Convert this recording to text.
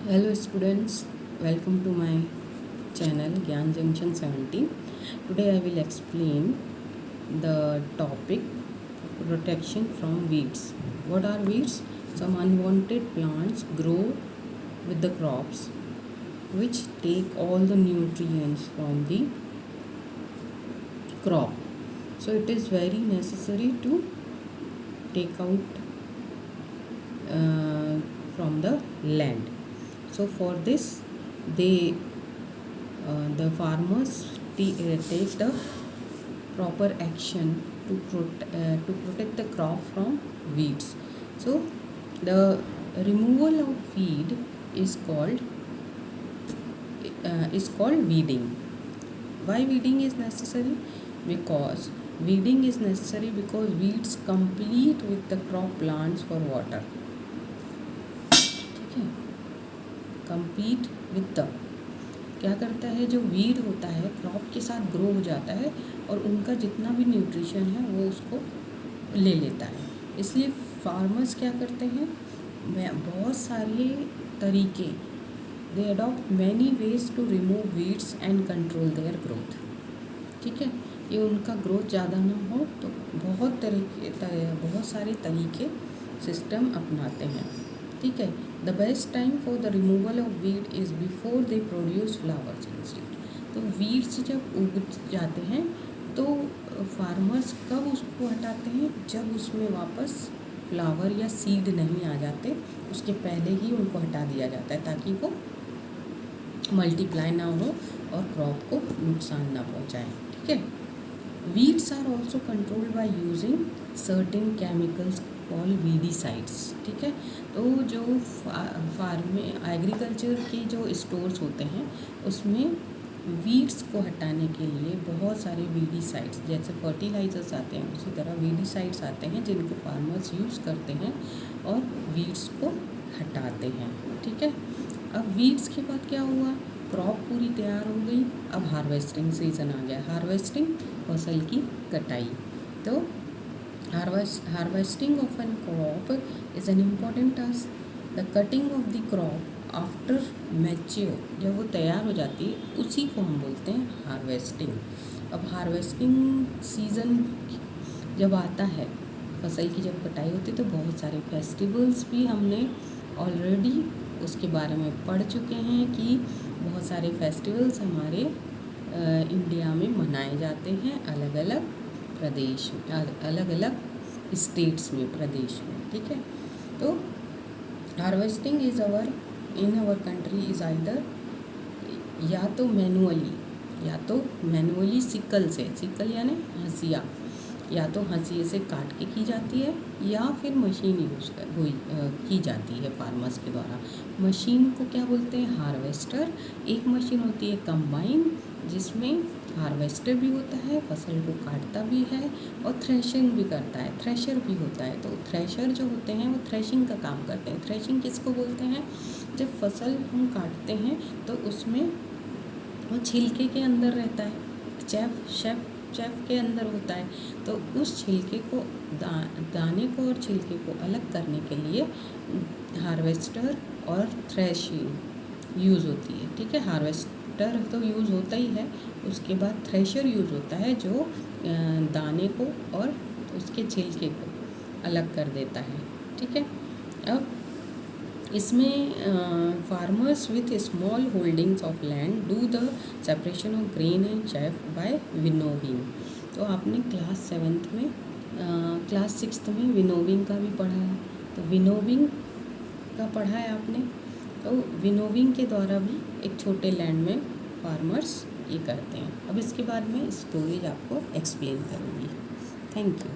Hello students, welcome to my channel Gyan Junction 17. Today I will explain the topic protection from weeds. What are weeds? Some unwanted plants grow with the crops which take all the nutrients from the crop. So it is very necessary to take out from the land. So for this the farmers take the proper action to protect the crop from weeds. So the removal of weed is called weeding. Why weeding is necessary? Because weeding is necessary because weeds compete with the crop plants for water. ठीक है, compete with the क्या करता है, जो weed होता है crop के साथ ग्रो हो जाता है और उनका जितना भी न्यूट्रिशन है वो उसको ले लेता है. इसलिए फार्मर्स क्या करते हैं, बहुत सारे तरीके, they adopt many ways to remove weeds and control their growth. ठीक है, ये उनका ग्रोथ ज़्यादा ना हो तो बहुत सारे तरीके सिस्टम अपनाते हैं. ठीक है, the best time for the removal of weed is before they produce flowers in seed. तो वीड्स जब उग जाते हैं तो फार्मर्स कब उसको हटाते हैं, जब उसमें वापस फ्लावर या सीड नहीं आ जाते, उसके पहले ही उनको हटा दिया जाता है ताकि वो मल्टीप्लाई ना हो और क्रॉप को नुकसान ना पहुंचाए. ठीक है, weeds are also controlled by using certain chemicals call weedicides. ठीक है, तो जो एग्रीकल्चर के जो स्टोर्स होते हैं उसमें वीड्स को हटाने के लिए बहुत सारे वीडीसाइड्स, जैसे फर्टिलाइजर्स आते हैं उसी तरह वीडीसाइड्स आते हैं जिनको फार्मर्स यूज़ करते हैं और वीड्स को हटाते हैं. ठीक है, अब वीड्स के बाद क्या हुआ, क्रॉप पूरी तैयार हो गई, अब हार्वेस्टिंग सीज़न आ गया. हार्वेस्टिंग फसल की कटाई. तो harvesting of an crop is an important task. The cutting of the crop after mature, जब वो तैयार हो जाती है उसी को हम बोलते हैं हार्वेस्टिंग. अब हार्वेस्टिंग सीज़न जब आता है, फसल की जब कटाई होती है तो बहुत सारे फेस्टिवल्स भी हमने ऑलरेडी उसके बारे में पढ़ चुके हैं कि बहुत सारे फेस्टिवल्स हमारे इंडिया में मनाए जाते हैं अलग अलग प्रदेश, अलग अलग स्टेट्स में, प्रदेश में. ठीक है, तो harvesting in our country is either या तो मैनुअली सिकल से, सिकल यानी हंसिया, या तो हंसिए से काट के की जाती है या फिर मशीन यूज़ की जाती है फार्मर्स के द्वारा. मशीन को क्या बोलते हैं, हार्वेस्टर. एक मशीन होती है कंबाइन जिसमें हार्वेस्टर भी होता है, फसल को काटता भी है और थ्रेशिंग भी करता है, थ्रेशर भी होता है. तो थ्रेशर जो होते हैं वो थ्रेशिंग का काम करते हैं. थ्रेशिंग किसको बोलते हैं, जब फसल हम काटते हैं तो उसमें वो छिलके के अंदर रहता है, चैफ के अंदर होता है. तो उस छिलके को दाने को और छिलके को अलग करने के लिए हार्वेस्टर और थ्रेशिंग यूज़ होती है. ठीक है, हार्वेस्टर तो यूज़ होता ही है, उसके बाद थ्रेशर यूज़ होता है जो दाने को और उसके छिलके को अलग कर देता है. ठीक है, अब इसमें farmers with small holdings of land do the separation of grain and chaff by winnowing. तो आपने क्लास 7th में क्लास 6th में विनोविंग का भी पढ़ा है, तो विनोविंग का पढ़ा है आपने. तो विनोविंग के द्वारा भी एक छोटे लैंड में फार्मर्स ये करते हैं. अब इसके बाद में स्टोरेज आपको एक्सप्लेन करूँगी. Thank you.